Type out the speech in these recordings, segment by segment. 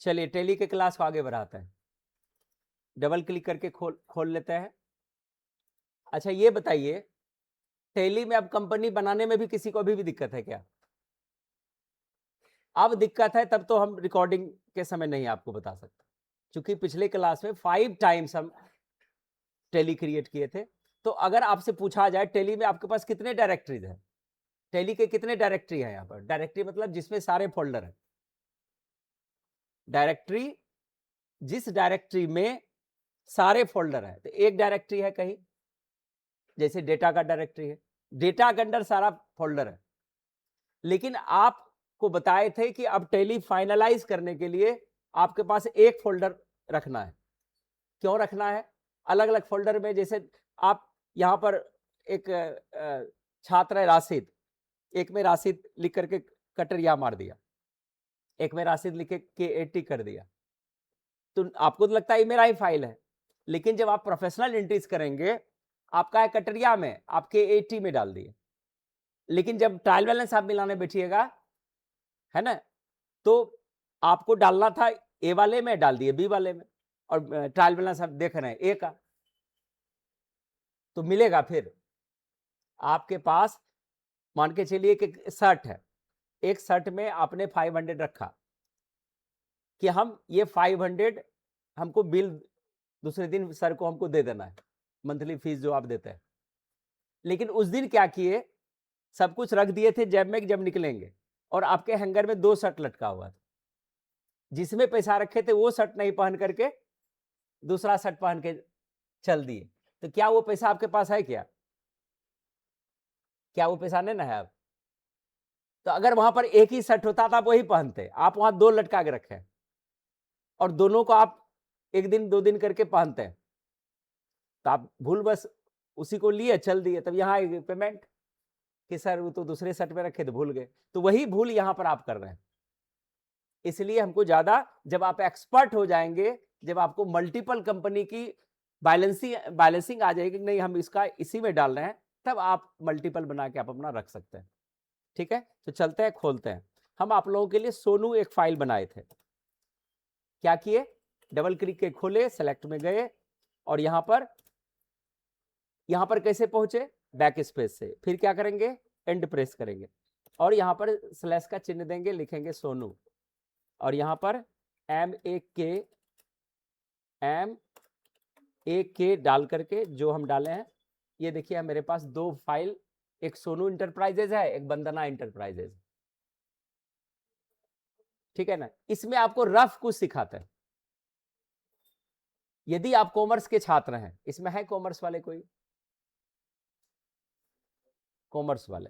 चलिए टेली के क्लास को आगे बढ़ाते हैं। डबल क्लिक करके खोल लेते हैं। अच्छा ये बताइए, टेली में अब कंपनी बनाने में भी किसी को अभी भी दिक्कत है क्या? अब दिक्कत है तब तो हम रिकॉर्डिंग के समय नहीं आपको बता सकते, क्योंकि पिछले क्लास में 5 टाइम्स हम टेली क्रिएट किए थे। तो अगर आपसे पूछा जाए टेली में आपके पास कितने डायरेक्टरीज हैं, टेली के कितने डायरेक्टरी है? यहाँ पर डायरेक्टरी मतलब जिसमें सारे फोल्डर है। डायरेक्टरी, जिस डायरेक्टरी में सारे फोल्डर है, तो एक डायरेक्टरी है कहीं, जैसे डेटा का डायरेक्टरी है, डेटा के अंदर सारा फोल्डर है। लेकिन आपको बताए थे कि अब टेली फाइनलाइज करने के लिए आपके पास एक फोल्डर रखना है। क्यों रखना है? अलग अलग फोल्डर में, जैसे आप यहां पर एक छात्र है राशिद, एक में राशिद लिख करके कटरिया मार दिया, एक में राशिद लिख के 80 कर दिया, तो आपको तो लगता है ये मेरा ही फाइल है। लेकिन जब आप प्रोफेशनल एंट्रीज करेंगे, आपका है कटरिया में, आपके 80 में डाल दिए। लेकिन जब ट्रायल बैलेंस आप मिलाने बैठिएगा, है ना, तो आपको डालना था ए वाले में, डाल दिए बी वाले में, और ट्रायल बैलेंस आप देख रहे हैं ए का, तो मिलेगा फिर आपके पास। मान के चलिए कि शर्ट है, एक शर्ट में आपने 500 रखा कि हम ये 500 हमको बिल दूसरे दिन सर को हमको दे देना है, मंथली फीस जो आप देते हैं। लेकिन उस दिन क्या किए, सब कुछ रख दिए थे जेब में, जब निकलेंगे, और आपके हैंगर में 2 शर्ट लटका हुआ था। जिसमें पैसा रखे थे वो शर्ट नहीं पहन करके दूसरा शर्ट पहन के चल दिए, तो क्या वो पैसा आपके पास है क्या? क्या वो पैसा नहीं ना है अब? तो अगर वहां पर एक ही शर्ट होता तो आप वही पहनते, आप वहां 2 लटका के रखे और दोनों को आप एक दिन 2 दिन करके पहनते हैं, तो आप भूल बस उसी को लिए चल दिए, तब यहाँ पेमेंट कि सर वो तो दूसरे शर्ट में रखे थे, भूल गए। तो वही भूल यहां पर आप कर रहे हैं। इसलिए हमको ज्यादा, जब आप एक्सपर्ट हो जाएंगे, जब आपको मल्टीपल कंपनी की बैलेंसिंग आ जाएगी, नहीं हम इसका इसी में डाल रहे हैं, तब आप मल्टीपल बना के आप अपना रख सकते हैं। ठीक है, तो चलते हैं, खोलते हैं। हम आप लोगों के लिए सोनू एक फाइल बनाए थे। क्या किए, डबल क्लिक के खोले, सेलेक्ट में गए, और यहां पर कैसे पहुंचे, बैक स्पेस से, फिर क्या करेंगे, एंड प्रेस करेंगे, और यहां पर स्लैश का चिन्ह देंगे, लिखेंगे सोनू, और यहां पर MAK डाल करके जो हम डाले हैं, ये देखिए मेरे पास 2 फाइल, एक सोनू इंटरप्राइजेज है, एक वंदना इंटरप्राइजेज। ठीक है ना, इसमें आपको रफ कुछ सिखाते हैं। यदि आप कॉमर्स के छात्र हैं, इसमें है कॉमर्स वाले कोई? कॉमर्स वाले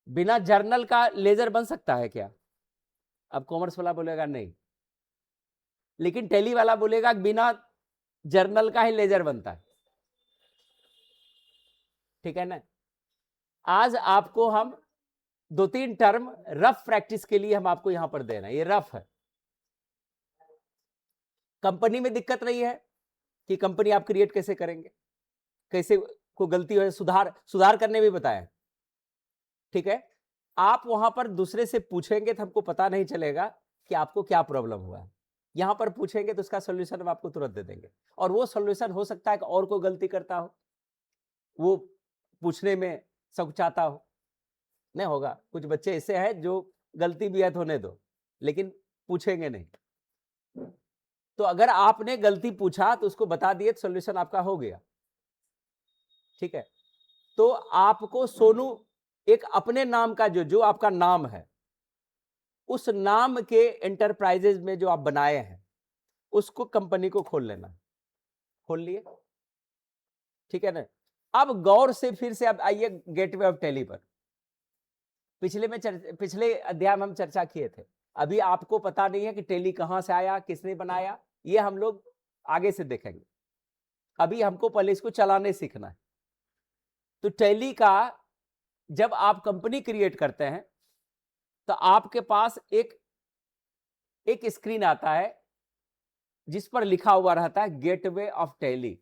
बिना जर्नल का लेजर बन सकता है क्या? अब कॉमर्स वाला बोलेगा नहीं, लेकिन टेली वाला बोलेगा बिना जर्नल का ही लेजर बनता है। ठीक है ना, आज आपको हम 2-3 टर्म रफ प्रैक्टिस के लिए हम आपको यहां पर दे रहे हैं। ये रफ है, कंपनी में दिक्कत नहीं है कि कंपनी आप क्रिएट कैसे करेंगे, कैसे को गलती हो, सुधार करने भी बताया। ठीक है, आप वहां पर दूसरे से पूछेंगे तो हमको पता नहीं चलेगा कि आपको क्या प्रॉब्लम हुआ है। यहां पर पूछेंगे तो उसका सोल्यूशन हम आपको तुरंत दे देंगे, और वो सोल्यूशन हो सकता है कि और कोई गलती करता हो, वो पूछने में चाहता हो, नहीं होगा। कुछ बच्चे ऐसे हैं जो गलती भी है तो होने दो, लेकिन पूछेंगे नहीं। तो अगर आपने गलती पूछा तो उसको बता दिए तो सोल्यूशन आपका हो गया। ठीक है, तो आपको सोनू एक अपने नाम का जो आपका नाम है, उस नाम के एंटरप्राइजेज में जो आप बनाए हैं, उसको कंपनी को खोल लेना। खोल लिए, ठीक है ना। अब गौर से फिर से अब आइए गेटवे ऑफ टेली पर। पिछले अध्याय में हम चर्चा किए थे। अभी आपको पता नहीं है कि टेली कहां से आया, किसने बनाया, ये हम लोग आगे से देखेंगे। अभी हमको पहले इसको चलाने सीखना है। तो टेली का जब आप कंपनी क्रिएट करते हैं, तो आपके पास एक स्क्रीन आता है जिस पर लिखा हुआ रहता है गेटवे ऑफ टेली।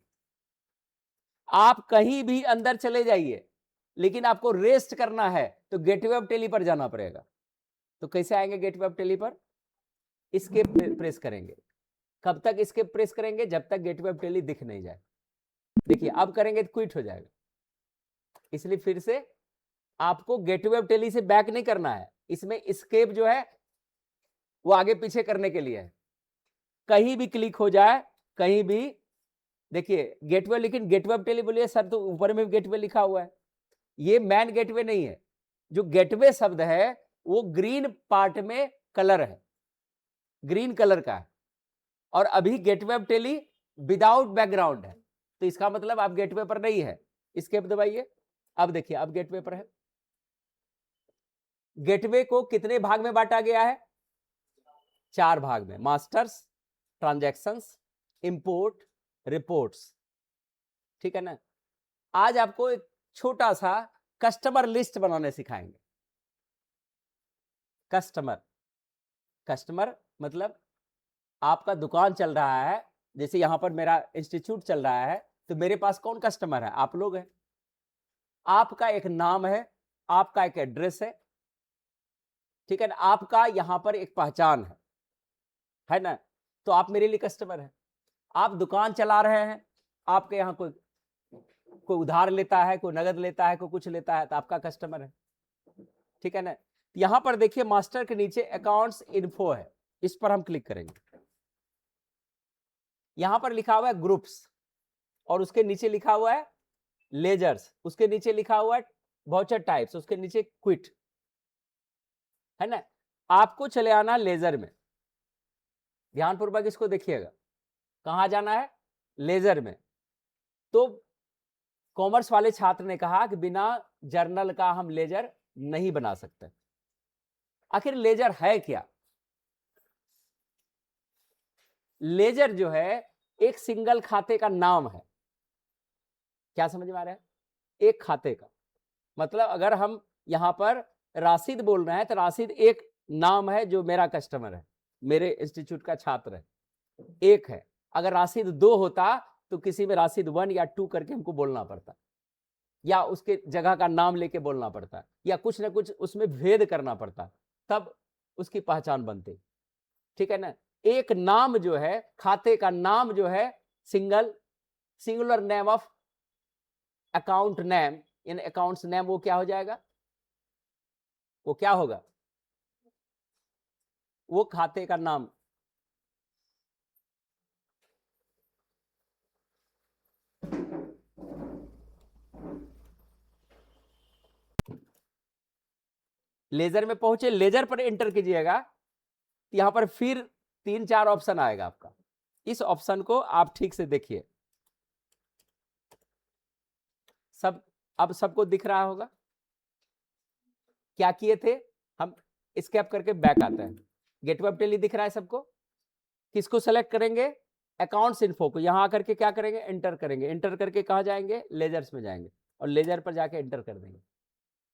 आप कहीं भी अंदर चले जाइए, लेकिन आपको रेस्ट करना है तो गेटवे ऑफ टेली पर जाना पड़ेगा। तो कैसे आएंगे गेटवे ऑफ टेली पर? एस्केप प्रेस करेंगे। कब तक एस्केप प्रेस करेंगे? जब तक गेटवे ऑफ टेली दिख नहीं जाए। देखिए अब करेंगे तो क्विट हो जाएगा, इसलिए फिर से आपको गेटवे ऑफ टेली से बैक नहीं करना है। इसमें एस्केप जो है वो आगे पीछे करने के लिए है। कहीं भी क्लिक हो जाए, कहीं भी, देखिए गेटवे, लेकिन गेटवे ऑफ टेली बोलिए सर तो ऊपर में भी गेटवे लिखा हुआ है, ये मैन गेटवे नहीं है। जो गेटवे शब्द है वो ग्रीन पार्ट में कलर है, ग्रीन कलर का है, और अभी गेटवे ऑफ टेली विदाउट बैकग्राउंड है, तो इसका मतलब आप गेटवे पर नहीं है। एस्केप दबाइए। अब देखिए अब गेटवे पर है। गेटवे को कितने भाग में बांटा गया है? 4 भाग में, मास्टर्स, ट्रांजैक्शंस, इंपोर्ट, रिपोर्ट्स। ठीक है ना। आज आपको एक छोटा सा कस्टमर लिस्ट बनाने सिखाएंगे। कस्टमर मतलब आपका दुकान चल रहा है, जैसे यहां पर मेरा इंस्टीट्यूट चल रहा है, तो मेरे पास कौन कस्टमर है? आप लोग हैं। आपका एक नाम है, आपका एक एड्रेस है, ठीक है ना, आपका यहां पर एक पहचान है ना, तो आप मेरे लिए कस्टमर हैं। आप दुकान चला रहे हैं, आपके यहां कोई उधार लेता है, कोई नगद लेता है, कोई कुछ लेता है, तो आपका कस्टमर है। ठीक है ना। यहां पर देखिए मास्टर के नीचे अकाउंट्स इन्फो है, इस पर हम क्लिक करेंगे। यहां पर लिखा हुआ है ग्रुप्स, और उसके नीचे लिखा हुआ है लेजर्स, उसके नीचे लिखा हुआ है वाउचर टाइप्स, उसके नीचे क्विट, है ना। आपको चले आना लेजर में, ध्यानपूर्वक इसको देखिएगा। कहां जाना है? लेजर में। तो कॉमर्स वाले छात्र ने कहा कि बिना जर्नल का हम लेजर नहीं बना सकते। आखिर लेजर है क्या? लेजर जो है एक सिंगल खाते का नाम है। क्या समझ में आ रहा है? एक खाते का मतलब अगर हम यहां पर राशिद बोल रहे हैं तो राशिद एक नाम है जो मेरा कस्टमर है, मेरे इंस्टीट्यूट का छात्र है, एक है। अगर राशिद 2 होता तो किसी में राशिद 1 या 2 करके हमको बोलना पड़ता, या उसके जगह का नाम लेके बोलना पड़ता, या कुछ ना कुछ उसमें भेद करना पड़ता, तब उसकी पहचान बनती। ठीक है ना। एक नाम जो है, खाते का नाम जो है, singular name of account name, in accounts name, वो क्या हो जाएगा? वो क्या होगा? वो खाते का नाम। लेजर में पहुंचे, लेजर पर एंटर कीजिएगा, यहां पर फिर 3-4 ऑप्शन आएगा आपका। इस ऑप्शन को आप ठीक से देखिए, सब अब सबको दिख रहा होगा। क्या किए थे हम? स्केप करके बैक आते हैं। गेटवे ऑफ टेली दिख रहा है सबको। किसको सेलेक्ट करेंगे? अकाउंट्स इन्फो को। यहां आकर के क्या करेंगे? एंटर करेंगे। एंटर करके कहां जाएंगे? लेजर्स में जाएंगे, और लेजर पर जाके एंटर कर देंगे।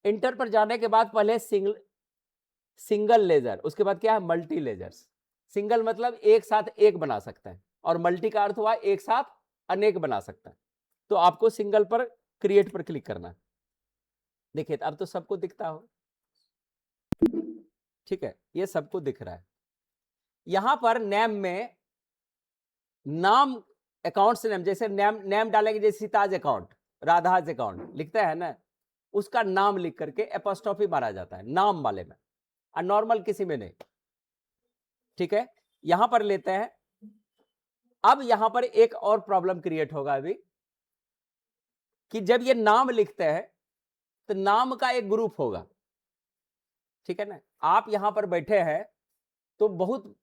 एंटर पर जाने के बाद पहले सिंगल लेजर, उसके बाद क्या है? Multi ledgers. सिंगल मतलब एक साथ एक बना सकता है, और मल्टी का अर्थ हुआ एक साथ अनेक बना सकता है। तो आपको सिंगल पर क्रिएट पर क्लिक करना है। देखिए अब तो सबको दिखता हो, ठीक है, ये सबको दिख रहा है। यहां पर नेम में नाम, अकाउंट्स नेम, जैसे नेम डालेंगे, जैसे सीताज अकाउंट, राधाज अकाउंट लिखते हैं ना, उसका नाम लिख करके एपोस्ट्रोफी मारा जाता है नाम वाले में, और नॉर्मल किसी में नहीं। ठीक है, यहां पर लेते हैं। अब यहां पर एक और प्रॉब्लम क्रिएट होगा अभी, कि जब ये नाम लिखते हैं तो नाम का एक ग्रुप होगा। ठीक है ना। आप यहां पर बैठे हैं तो बहुत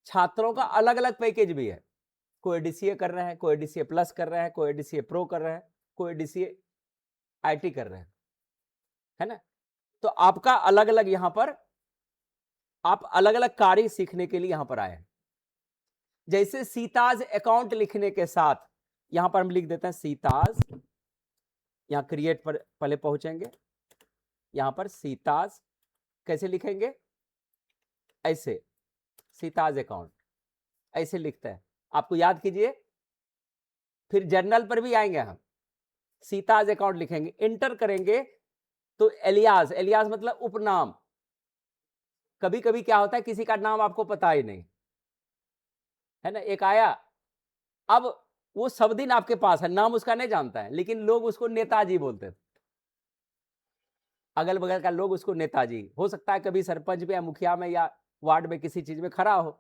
छात्रों का अलग अलग पैकेज भी है। कोई डीसीए कर रहे हैं, कोई डीसीए प्लस कर रहे हैं, कोई डीसीए प्रो कर रहे हैं, कोई डीसीए आईटी कर रहे हैं, है ना। तो आपका अलग अलग यहां पर, आप अलग अलग कार्य सीखने के लिए यहां पर आए हैं। जैसे सीताज अकाउंट लिखने के साथ यहां पर हम लिख देते हैं सीताज, यहां क्रिएट पर पहले पहुंचेंगे, यहां पर सीताज कैसे लिखेंगे? ऐसे, सीताज अकाउंट ऐसे लिखते हैं, आपको याद कीजिए। फिर जर्नल पर भी आएंगे हम, सीताज अकाउंट लिखेंगे, एंटर करेंगे तो एलियास, एलियास मतलब उपनाम। कभी कभी क्या होता है किसी का नाम आपको पता ही नहीं, है ना, एक आया, अब वो सब दिन आपके पास है, नाम उसका नहीं जानता है, लेकिन लोग उसको नेताजी बोलते थे, अगल बगल का लोग उसको नेताजी, हो सकता है कभी सरपंच में या मुखिया में या वार्ड में किसी चीज में खड़ा हो,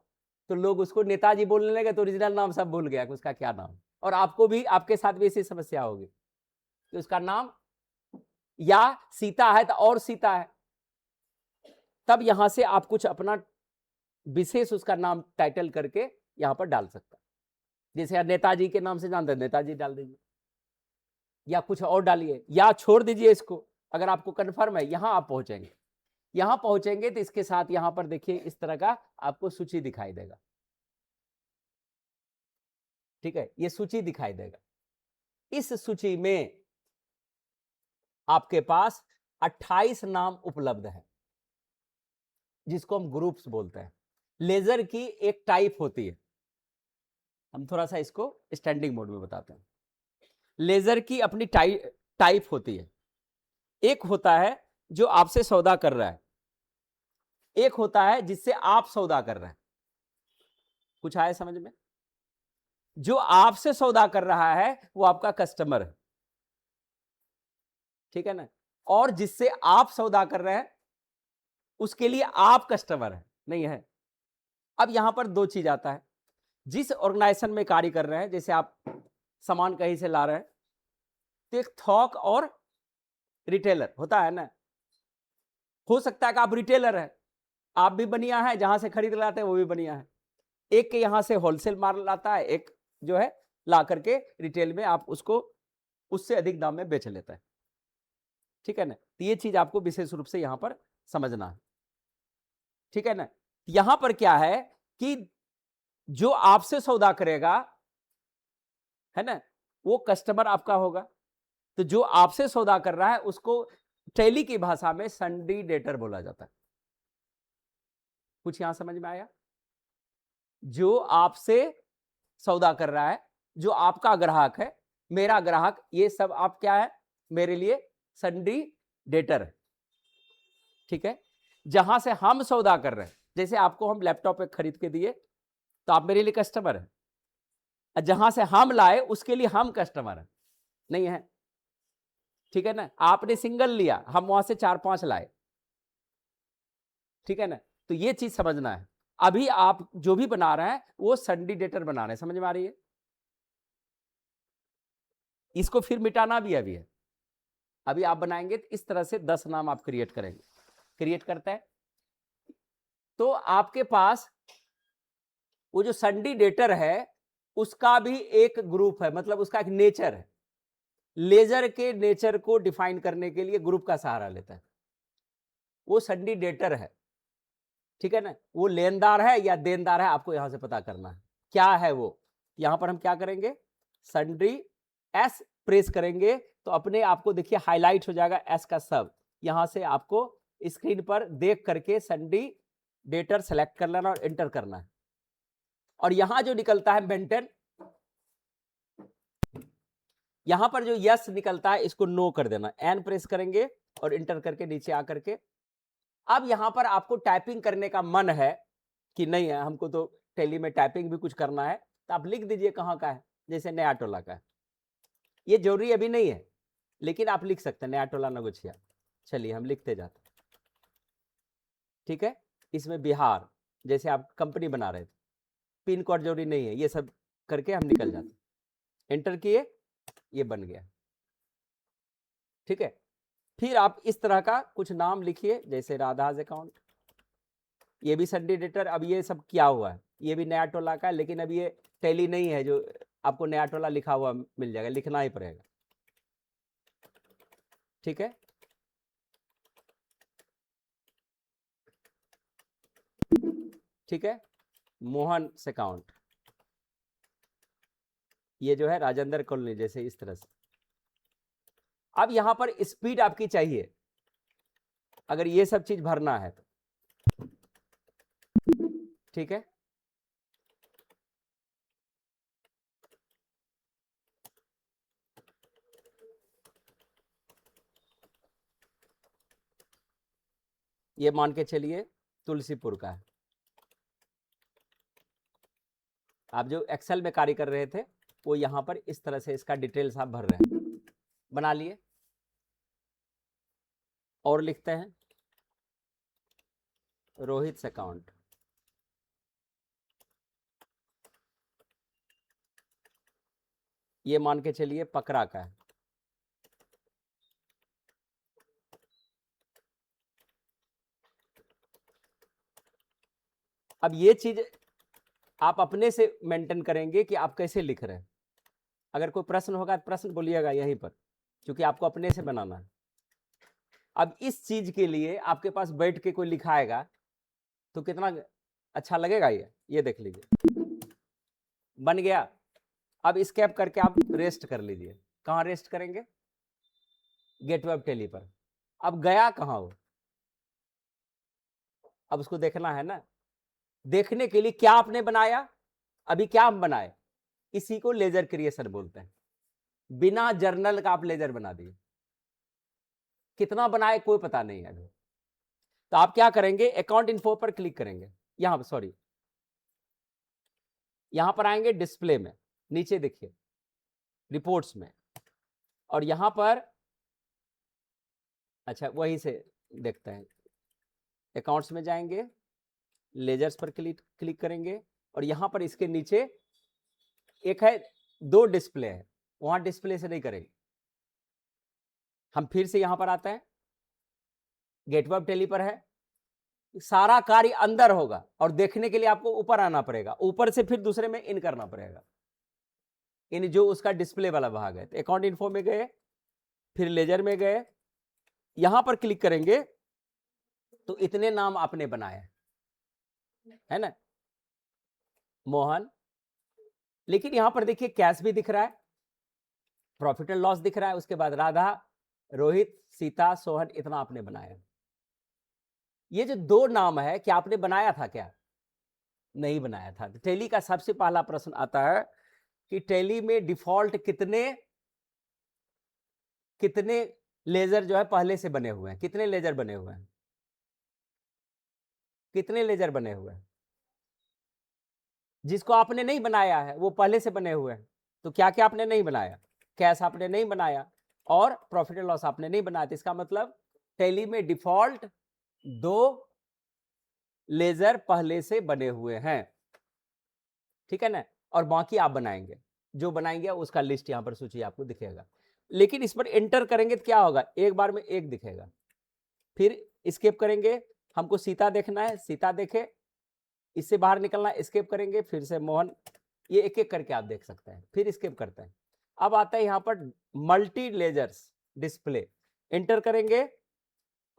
तो लोग उसको नेताजी बोलने लगे तो ओरिजिनल नाम सब भूल गया कि उसका क्या नाम। और आपको भी, आपके साथ भी ऐसी समस्या होगी कि उसका नाम या सीता है तो और सीता है, तब यहां से आप कुछ अपना विशेष उसका नाम टाइटल करके यहां पर डाल सकता है। जैसे नेताजी के नाम से जानते हैं, नेताजी डाल दीजिए, या कुछ और डालिए, या छोड़ दीजिए इसको। अगर आपको कन्फर्म है, यहां आप पहुंचेंगे, यहां पहुंचेंगे तो इसके साथ यहां पर देखिए इस तरह का आपको सूची दिखाई देगा। ठीक है, ये सूची दिखाई देगा। इस सूची में आपके पास 28 नाम उपलब्ध है, जिसको हम ग्रुप्स बोलते हैं। लेजर की एक टाइप होती है, हम थोड़ा सा इसको स्टैंडिंग मोड में बताते हैं। लेजर की अपनी टाइप होती है। एक होता है जो आपसे सौदा कर रहा है, एक होता है जिससे आप सौदा कर रहे हैं। कुछ आया समझ में? जो आपसे सौदा कर रहा है वो आपका कस्टमर है, ठीक है ना, और जिससे आप सौदा कर रहे हैं उसके लिए आप कस्टमर है, नहीं है। अब यहां पर दो चीज आता है, जिस ऑर्गेनाइजेशन में कार्य कर रहे हैं, जैसे आप सामान कहीं से ला रहे हैं तो एक थोक और रिटेलर होता है ना। हो सकता है कि आप रिटेलर है, आप भी बनिया है, जहां से खरीद लाते हैं वो भी बनिया है, एक के यहां से होलसेल माल लाता है, एक जो है ला करके रिटेल में आप उसको उससे अधिक दाम में बेच लेता है, ठीक है ना। तो ये चीज आपको विशेष रूप से यहां पर समझना है, ठीक है ना। यहां पर क्या है कि जो आपसे सौदा करेगा, है ना, वो कस्टमर आपका होगा। तो जो आपसे सौदा कर रहा है उसको टैली की भाषा में संडी डेटर बोला जाता है। कुछ यहां समझ में आया? जो आपसे सौदा कर रहा है, जो आपका ग्राहक है, मेरा ग्राहक, ये सब आप क्या है मेरे लिए संडी डेटर है, ठीक है। जहां से हम सौदा कर रहे हैं, जैसे आपको हम लैपटॉप एक खरीद के दिए तो आप मेरे लिए कस्टमर है, जहां से हम लाए उसके लिए हम कस्टमर है, नहीं है, ठीक है ना। आपने सिंगल लिया, हम वहां से 4-5 लाए, ठीक है ना। तो ये चीज समझना है। अभी आप जो भी बना रहे हैं वो संडी डेटर बना रहे हैं, समझ में आ रही है? इसको फिर मिटाना भी अभी है। अभी आप बनाएंगे तो इस तरह से 10 नाम आप क्रिएट करेंगे, क्रिएट करते हैं तो आपके पास वो जो संडी डेटर है उसका भी एक ग्रुप है, मतलब उसका एक नेचर है। लेजर के नेचर को डिफाइन करने के लिए ग्रुप का सहारा लेता है। वो संडी डेटर है, ठीक है ना। वो लेनदार है या देनदार है, आपको यहां से पता करना है क्या है वो। यहां पर हम क्या करेंगे, संडी एस प्रेस करेंगे तो अपने आपको देखिए हाईलाइट हो जाएगा एस का सब। यहां से आपको स्क्रीन पर देख करके संडी डेटर सेलेक्ट कर लेना और एंटर करना है। और यहां जो निकलता है मेंटेन, यहां पर जो यस निकलता है इसको नो कर देना, एन प्रेस करेंगे और इंटर करके नीचे आकर के। अब यहां पर आपको टाइपिंग करने का मन है कि नहीं है, हमको तो टैली में टाइपिंग भी कुछ करना है, तो आप लिख दीजिए कहां का है, जैसे नया टोला का है। ये जरूरी अभी नहीं है, लेकिन आप लिख सकते हैं नया टोला नगोछिया। चलिए हम लिखते जाते हैं, ठीक है। इसमें बिहार, जैसे आप कंपनी बना रहे थे, पिन कोड जरूरी नहीं है, ये सब करके हम निकल जाते हैं। एंटर किए, ये बन गया, ठीक है। फिर आप इस तरह का कुछ नाम लिखिए, जैसे राधाज अकाउंट, ये भी संडी डेटर। अब ये सब क्या हुआ है, ये भी नया टोला का है, लेकिन अब ये टैली नहीं है जो आपको नया टोला लिखा हुआ मिल जाएगा, लिखना ही पड़ेगा, ठीक है। ठीक है, मोहन अकाउंट, ये जो है राजेंद्र कॉलोनी, जैसे इस तरह से। अब यहां पर स्पीड आपकी चाहिए, अगर ये सब चीज भरना है तो, ठीक है। ये मान के चलिए तुलसीपुर का है, आप जो एक्सेल में कार्य कर रहे थे वो यहाँ पर इस तरह से इसका डिटेल्स आप भर रहे हैं, बना लिए। और लिखते हैं रोहित अकाउंट, ये मान के चलिए पकड़ा का है। अब ये चीज आप अपने से मेंटेन करेंगे कि आप कैसे लिख रहे हैं। अगर कोई प्रश्न होगा तो प्रश्न बोलिएगा यहीं पर, क्योंकि आपको अपने से बनाना है। अब इस चीज के लिए आपके पास बैठ के कोई लिखाएगा तो कितना अच्छा लगेगा। ये देख लीजिए बन गया। अब स्केप करके आप रेस्ट कर लीजिए। कहाँ रेस्ट करेंगे? गेट वेब टेली पर। अब गया कहाँ हो? अब उसको देखना है ना। देखने के लिए क्या आपने बनाया, अभी क्या हम बनाए, इसी को लेजर क्रिएशन बोलते हैं। बिना जर्नल का आप लेजर बना दिए। कितना बनाए कोई पता नहीं है अभी। तो आप क्या करेंगे, अकाउंट इन्फो पर क्लिक करेंगे। यहां सॉरी, यहां पर आएंगे डिस्प्ले में, नीचे देखिए रिपोर्ट्स में, और यहां पर अच्छा वहीं से देखते हैं। अकाउंट्स में जाएंगे, लेजर्स पर क्लिक करेंगे, और यहां पर इसके नीचे एक है, दो डिस्प्ले है, वहां डिस्प्ले से नहीं करेंगे। हम फिर से यहां पर आते हैं, गेट वेब टेली पर है। सारा कार्य अंदर होगा और देखने के लिए आपको ऊपर आना पड़ेगा, ऊपर से फिर दूसरे में इन करना पड़ेगा, इन जो उसका डिस्प्ले वाला भाग है। तो अकाउंट इन्फो में गए, फिर लेजर में गए, यहां पर क्लिक करेंगे तो इतने नाम आपने बनाए है ना, मोहन। लेकिन यहां पर देखिए कैश भी दिख रहा है, प्रॉफिट एंड लॉस दिख रहा है, उसके बाद राधा, रोहित, सीता, सोहन, इतना आपने बनाया। ये जो दो नाम है, क्या आपने बनाया था? क्या नहीं बनाया था। टैली का सबसे पहला प्रश्न आता है कि टैली में डिफॉल्ट कितने लेजर जो है पहले से बने हुए हैं। कितने लेजर बने हुए हैं? कितने लेजर बने हुए हैं? जिसको आपने नहीं बनाया है वो पहले से बने हुए हैं। तो क्या क्या आपने नहीं बनाया? कैश आपने नहीं बनाया और प्रॉफिट एंड लॉस आपने नहीं बनाया। तो इसका मतलब टैली में डिफॉल्ट दो लेजर पहले से बने हुए हैं, ठीक है ना। और बाकी आप बनाएंगे, जो बनाएंगे उसका लिस्ट यहां पर सूची आपको दिखेगा। लेकिन इस पर एंटर करेंगे तो क्या होगा, एक बार में एक दिखेगा। फिर स्केप करेंगे, हमको सीता देखना है, सीता देखे, इससे बाहर निकलना, स्केप करेंगे, फिर से मोहन, ये एक एक करके आप देख सकते हैं। फिर स्केप करते हैं। अब आता है यहां पर मल्टी लेजर्स डिस्प्ले, एंटर करेंगे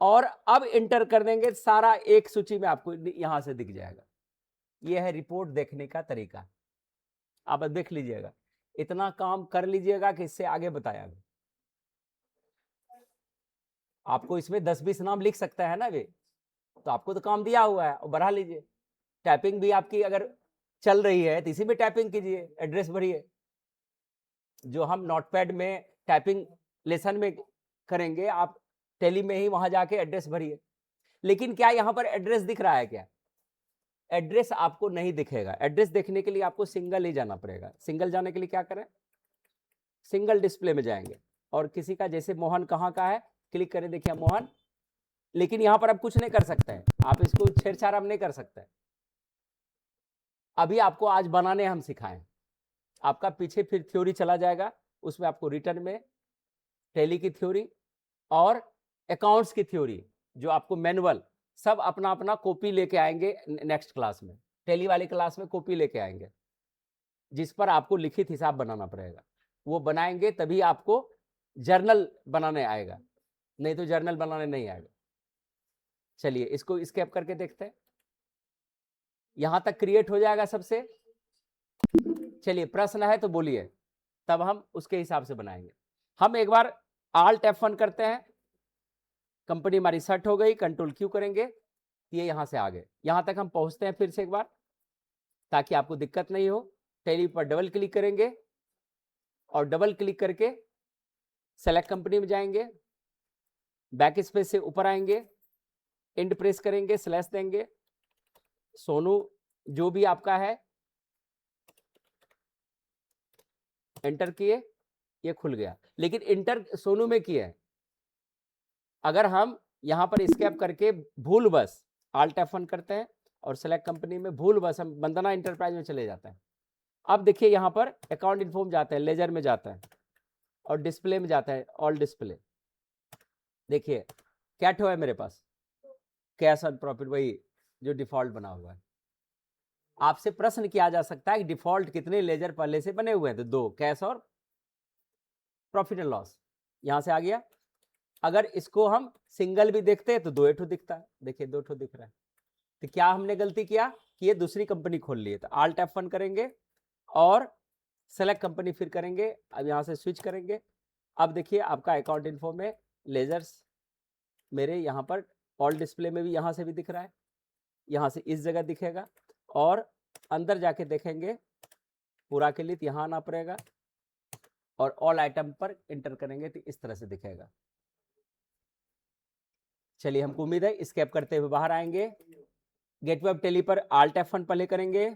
और अब एंटर कर देंगे, सारा एक सूची में आपको यहां से दिख जाएगा। यह है रिपोर्ट देखने का तरीका। आप देख लीजिएगा, इतना काम कर लीजिएगा कि इससे आगे बताया। आपको इसमें 10-20 नाम लिख सकता है ना वे, तो आपको तो काम दिया हुआ है और बढ़ा लीजिए। टाइपिंग भी आपकी अगर चल रही है तो इसी में टाइपिंग कीजिए, एड्रेस भरिए। जो हम नोटपैड में टाइपिंग लेसन में करेंगे, आप टेली में ही वहां जाके एड्रेस भरिए। लेकिन क्या यहां पर एड्रेस दिख रहा है? क्या एड्रेस आपको नहीं दिखेगा। एड्रेस देखने के लिए आपको सिंगल ही जाना पड़ेगा। सिंगल जाने के लिए क्या करें, सिंगल डिस्प्ले में जाएंगे और किसी का जैसे मोहन कहाँ का है क्लिक करें, देखिए मोहन। लेकिन यहां पर आप कुछ नहीं कर सकते हैं, आप इसको छेड़छाड़ नहीं कर सकते। अभी आपको आज बनाने हम सिखाएं, आपका पीछे फिर थ्योरी चला जाएगा, उसमें आपको रिटर्न में टैली की थ्योरी और अकाउंट्स की थ्योरी, जो आपको मैनुअल सब अपना अपना कॉपी लेके आएंगे नेक्स्ट क्लास में। टैली वाली क्लास में कॉपी लेके आएंगे जिस पर आपको लिखित हिसाब बनाना पड़ेगा। वो बनाएंगे तभी आपको जर्नल बनाने आएगा, नहीं तो जर्नल बनाने नहीं आएगा। चलिए इसको स्केप करके देखते हैं। यहां तक क्रिएट हो जाएगा सबसे। चलिए प्रश्न है तो बोलिए, तब हम उसके हिसाब से बनाएंगे। हम एक बार Alt F1 करते हैं, कंपनी हमारी सेट हो गई, कंट्रोल क्यू करेंगे, ये यहां से आ गए। यहां तक हम पहुंचते हैं फिर से एक बार, ताकि आपको दिक्कत नहीं हो। टैली पर डबल क्लिक करेंगे और डबल क्लिक करके सेलेक्ट कंपनी में जाएंगे, बैक स्पेस से ऊपर आएंगे, एंड प्रेस करेंगे, स्लैश देंगे, सोनू जो भी आपका है एंटर किए, ये खुल गया, लेकिन इंटर सोनू में किया है। अगर हम यहाँ पर स्केप करके भूलवश Alt F1 करते हैं और सेलेक्ट कंपनी में भूलवश हम वंदना इंटरप्राइज में चले जाते हैं। अब देखिए यहाँ पर अकाउंट इन्फो में जाता है, लेजर में जाता है और डिस्प्ले में जाता है, ऑल डिस्प्ले। देखिए क्या ठो है मेरे पास, कैश ऑन प्रॉफिट, वही जो डिफॉल्ट बना हुआ है। आपसे प्रश्न किया जा सकता है कि डिफॉल्ट कितने लेजर पहले से बने हुए हैं, तो 2, कैश और प्रॉफिट एंड लॉस। यहां से आ गया। अगर इसको हम सिंगल भी देखते हैं तो 2 ठो दिखता है, देखिए 2 ठो दिख रहा है। तो क्या हमने गलती किया कि ये दूसरी कंपनी खोल ली है, तो Alt F1 करेंगे और सेलेक्ट कंपनी फिर करेंगे। अब यहां से स्विच करेंगे। अब देखिए आपका अकाउंट इन्फो में लेजर्स मेरे यहाँ पर ऑल डिस्प्ले में भी यहाँ से भी दिख रहा है, यहाँ से इस जगह दिखेगा, और अंदर जाके देखेंगे पूरा के लिए यहाँ आना पड़ेगा और ऑल आइटम पर इंटर करेंगे तो इस तरह से दिखेगा। चलिए, हमको उम्मीद है स्केप करते हुए बाहर आएंगे। गेटवे ऑफ टेली पर Alt F1 पहले करेंगे,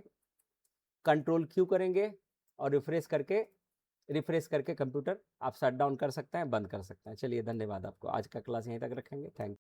कंट्रोल Q करेंगे और रिफ्रेश करके कंप्यूटर आप शट डाउन कर सकते हैं, बंद कर सकते हैं। चलिए धन्यवाद आपको, आज का क्लास यहीं तक रखेंगे। Thank you.